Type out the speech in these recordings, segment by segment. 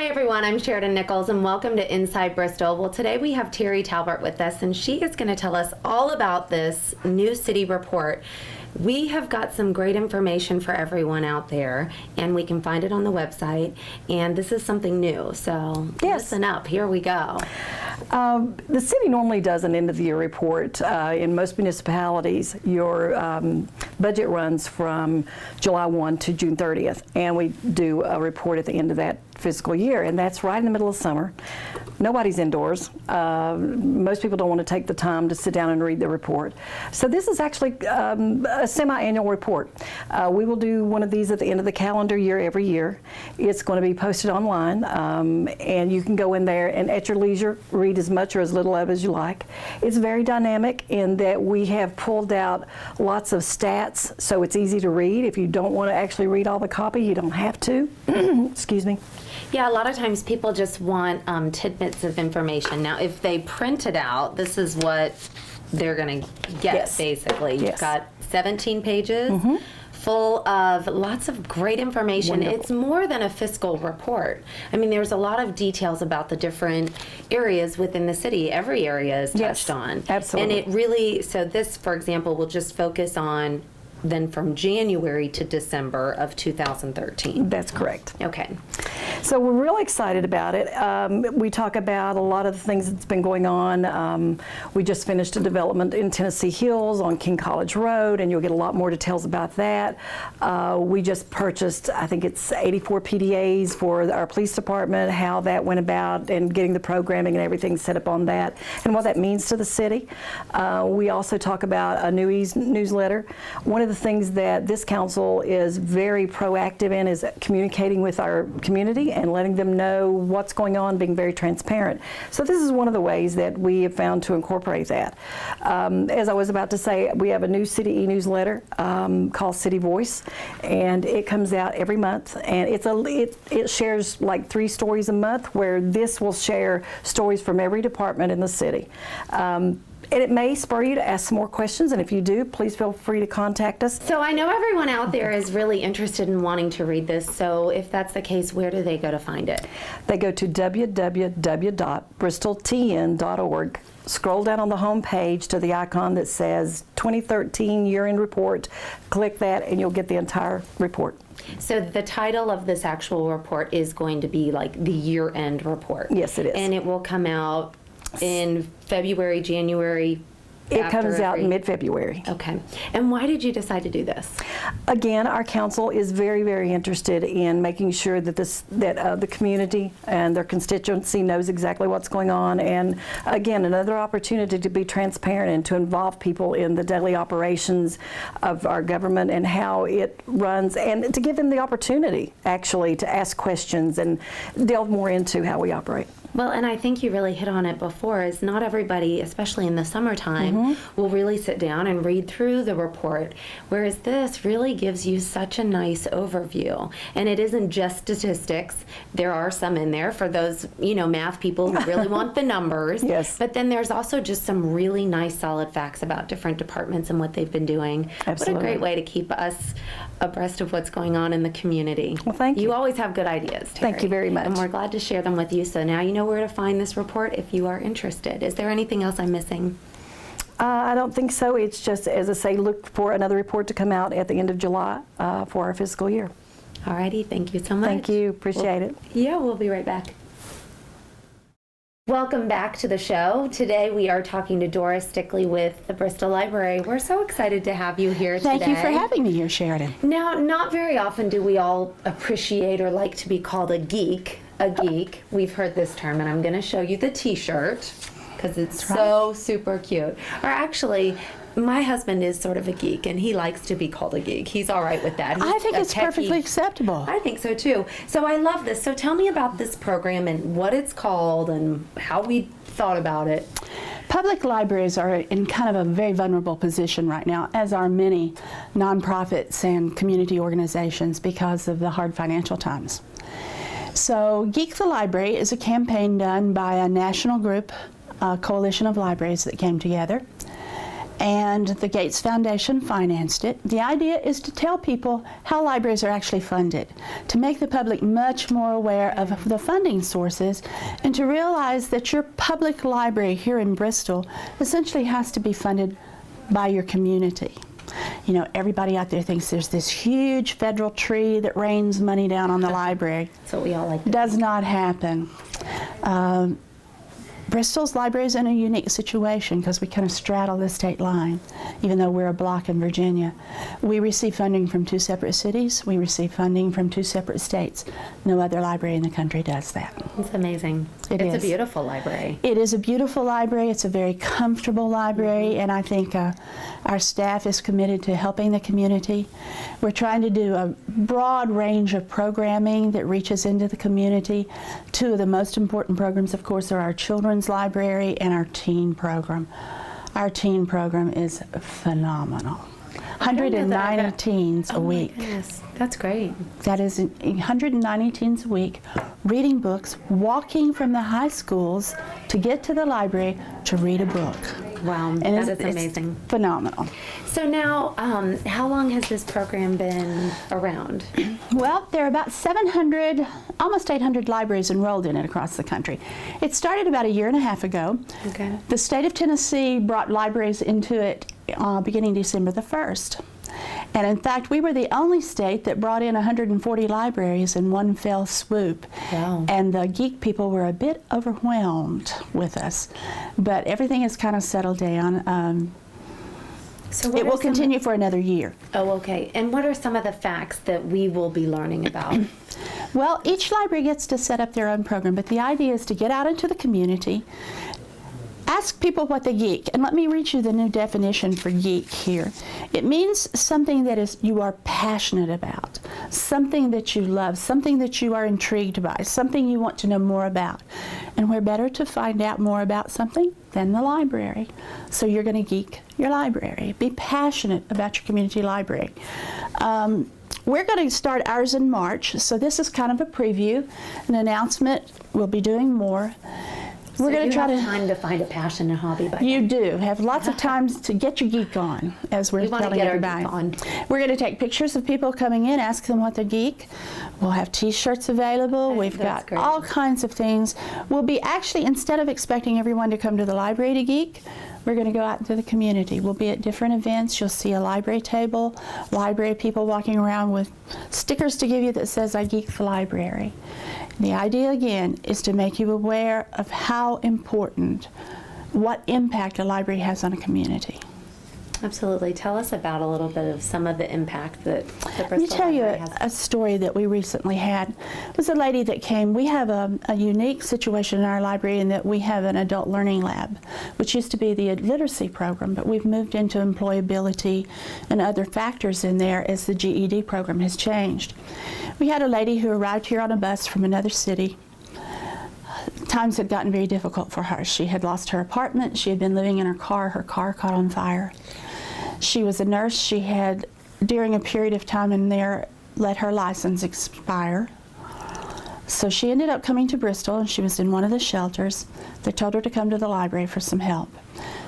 Hi everyone, I'm Sheridan Nichols and welcome to Inside Bristol. Well, today we have Terry Talbert with us and she is going to tell us all about this new city report. We have got some great information for everyone out there and we can find it on the website, and this is something new, so listen up, here we go. The city normally does an end of the year report. In most municipalities, your budget runs from July 1 to June 30th, and we do a report at the end of that fiscal year, and that's right in the middle of summer. Nobody's indoors. Most people don't want to take the time to sit down and read the report. So this is actually a semi-annual report. We will do one of these at the end of the calendar year every year. It's going to be posted online, and you can go in there and at your leisure read as much or as little of as you like. It's very dynamic in that we have pulled out lots of stats, so it's easy to read. If you don't want to actually read all the copy, you don't have to. Excuse me. Yeah, a lot of times people just want tidbits of information. Now, if they print it out, this is what they're going to get, basically. You've got 17 pages full of lots of great information. Wonderful. It's more than a fiscal report. I mean, there's a lot of details about the different areas within the city. Every area is touched on. Absolutely. And it really, so this, for example, will just focus on then from January to December of 2013. That's correct. Okay. So we're really excited about it. We talk about a lot of the things that's been going on. We just finished a development in Tennessee Hills on King College Road, and you'll get a lot more details about that. We just purchased, I think it's 84 PDAs for our police department, how that went about, and getting the programming and everything set up on that, and what that means to the city. We also talk about a newsletter. One of the things that this council is very proactive in is communicating with our community and letting them know what's going on, being very transparent. So this is one of the ways that we have found to incorporate that. As I was about to say, we have a new city e-newsletter called City Voice, and it comes out every month, and it shares like 3 stories a month, where this will share stories from every department in the city. And it may spur you to ask some more questions, and if you do, please feel free to contact us. So I know everyone out there is really interested in wanting to read this, so if that's the case, where do they go to find it? They go to www.bristoltn.org. Scroll down on the home page to the icon that says 2013 year-end report. Click that and you'll get the entire report. So the title of this actual report is going to be like the year-end report. Yes, it is. And it will come out in February, January? It comes out in mid-February. Okay. And why did you decide to do this? Again, our council is very, very interested in making sure that the community and their constituency knows exactly what's going on. And again, another opportunity to be transparent and to involve people in the daily operations of our government and how it runs, and to give them the opportunity actually to ask questions and delve more into how we operate. Well, and I think you really hit on it before, is not everybody, especially in the summertime, will really sit down and read through the report, whereas this really gives you such a nice overview. And it isn't just statistics. There are some in there for those, math people who really want the numbers. Yes. But then there's also just some really nice, solid facts about different departments and what they've been doing. Absolutely. What a great way to keep us abreast of what's going on in the community. Well, thank you. You always have good ideas, Terry. Thank you very much. And we're glad to share them with you. So now you know where to find this report if you are interested. Is there anything else I'm missing? I don't think so. It's just, as I say, look for another report to come out at the end of July for our fiscal year. Alrighty, thank you so much. Thank you. Appreciate it. Yeah, we'll be right back. Welcome back to the show. Today we are talking to Doris Stickley with the Bristol Library. We're so excited to have you here today. Thank you for having me here, Sheridan. Now, not very often do we all appreciate or like to be called a geek. We've heard this term, and I'm going to show you the t-shirt because it's so super cute. Or actually, my husband is sort of a geek, and he likes to be called a geek. He's all right with that. I think it's perfectly acceptable. I think so too. So I love this. So tell me about this program and what it's called and how we thought about it. Public libraries are in kind of a very vulnerable position right now, as are many nonprofits and community organizations because of the hard financial times. So Geek the Library is a campaign done by a national group, a coalition of libraries that came together. and the Gates Foundation financed it. The idea is to tell people how libraries are actually funded, to make the public much more aware of the funding sources, and to realize that your public library here in Bristol essentially has to be funded by your community. You know, everybody out there thinks there's this huge federal tree that rains money down on the library. That's what we all like. Does not happen. Bristol's library is in a unique situation because we kind of straddle the state line, even though we're a block in Virginia. We receive funding from 2 separate cities. We receive funding from 2 separate states. No other library in the country does that. It's amazing. It's a beautiful library. It is a beautiful library. It's a very comfortable library, and I think our staff is committed to helping the community. We're trying to do a broad range of programming that reaches into the community. 2 of the most important programs, of course, are our children's library and our teen program. Our teen program is phenomenal. 190 teens a week. Oh my goodness, that's great. That is 190 teens a week, reading books, walking from the high schools to get to the library to read a book. Wow, And that is it's amazing. Phenomenal. So now, how long has this program been around? Well, there are about 700, almost 800 libraries enrolled in it across the country. It started about a year and a half ago. Okay. The state of Tennessee brought libraries into it beginning December the 1st. And in fact, we were the only state that brought in 140 libraries in one fell swoop. Wow. And the geek people were a bit overwhelmed with us. But everything has kind of settled down. So what It are will some- continue for another year. Oh, okay. And what are some of the facts that we will be learning about? Well, each library gets to set up their own program, but the idea is to get out into the community, ask people what they geek. And let me read you the new definition for geek here. It means something that is you are passionate about, something that you love, something that you are intrigued by, something you want to know more about. And where better to find out more about something than the library. So you're going to geek your library. Be passionate about your community library. We're going to start ours in March, so this is kind of a preview, an announcement. We'll be doing more. We're going to try to. Time to find a passion and hobby. By You do have lots of times to get your geek on, as we're We wanna telling get our everybody. geek on. We're going to take pictures of people coming in, ask them what they geek. We'll have T-shirts available. We've that's got great. all kinds of things. We'll be actually, instead of expecting everyone to come to the library to geek, we're going to go out into the community. We'll be at different events. You'll see a library table, library people walking around with stickers to give you that says, "I geek the library." The idea, again, is to make you aware of how important, what impact a library has on a community. Absolutely. Tell us about a little bit of some of the impact that the Bristol Let me tell you Library has. a story that we recently had. It was a lady that came. We have a unique situation in our library in that we have an adult learning lab, which used to be the literacy program, but we've moved into employability and other factors in there as the GED program has changed. We had a lady who arrived here on a bus from another city. Times had gotten very difficult for her. She had lost her apartment. She had been living in her car caught on fire. She was a nurse. She had, during a period of time in there, let her license expire. So she ended up coming to Bristol, and she was in one of the shelters. They told her to come to the library for some help.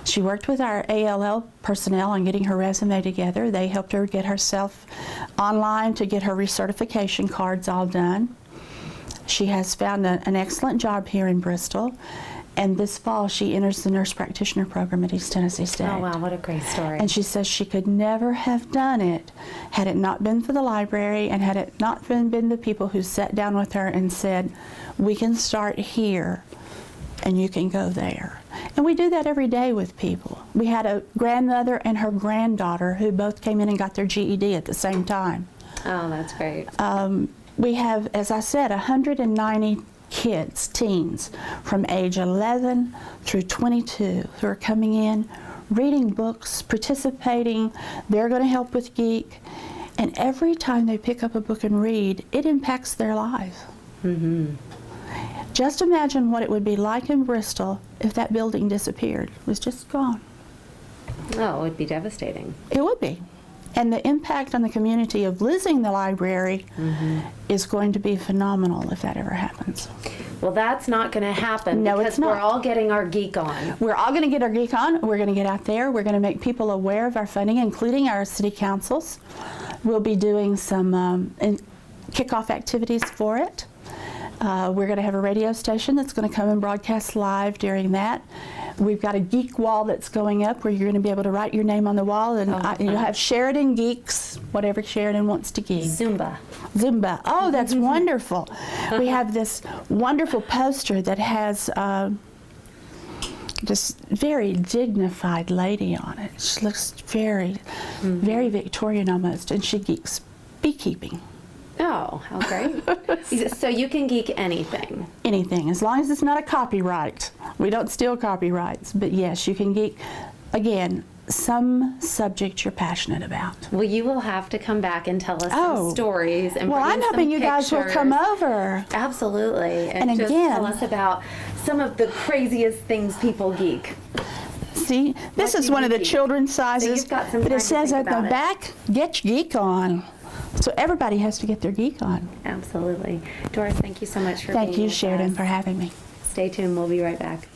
She worked with our ALL personnel on getting her resume together. They helped her get herself online to get her recertification cards all done. She has found an excellent job here in Bristol, and this fall she enters the nurse practitioner program at East Tennessee State. Oh, wow, what a great story. And she says she could never have done it had it not been for the library and had it not been the people who sat down with her and said, "We can start here and you can go there." And we do that every day with people. We had a grandmother and her granddaughter who both came in and got their GED at the same time. Oh, that's great. We have, as I said, 190 kids, teens, from age 11 through 22 who are coming in, reading books, participating. They're going to help with Geek. And every time they pick up a book and read, it impacts their life. Mm-hmm. Just imagine what it would be like in Bristol if that building disappeared. It was just gone. Oh, it would be devastating. It would be. And the impact on the community of losing the library is going to be phenomenal if that ever happens. Well, that's not going to happen No, because it's not. we're all getting our geek on. We're all going to get our geek on. We're going to get out there. We're going to make people aware of our funding, including our city councils. We'll be doing some kickoff activities for it. We're going to have a radio station that's going to come and broadcast live during that. We've got a geek wall that's going up where you're going to be able to write your name on the wall, and you'll have Sheridan Geeks, whatever Sheridan wants to geek. Zumba. Zumba. Oh, that's wonderful. We have this wonderful poster that has this very dignified lady on it. She looks very, very Victorian almost, and she geeks beekeeping. Oh, how great. So you can geek anything. Anything, as long as it's not a copyright. We don't steal copyrights, but yes, you can geek, again, some subject you're passionate about. Well, you will have to come back and tell us some stories. And well, bring I'm in hoping some you guys will pictures. come over. Absolutely. And just again, tell us about some of the craziest things people geek. See, this is one of the children's sizes, you've got some but time it to says think at the about it. back, get your geek on. So everybody has to get their geek on. Absolutely. Doris, thank you so much for being Thank you, with Sheridan, us. for having me. Stay tuned. We'll be right back.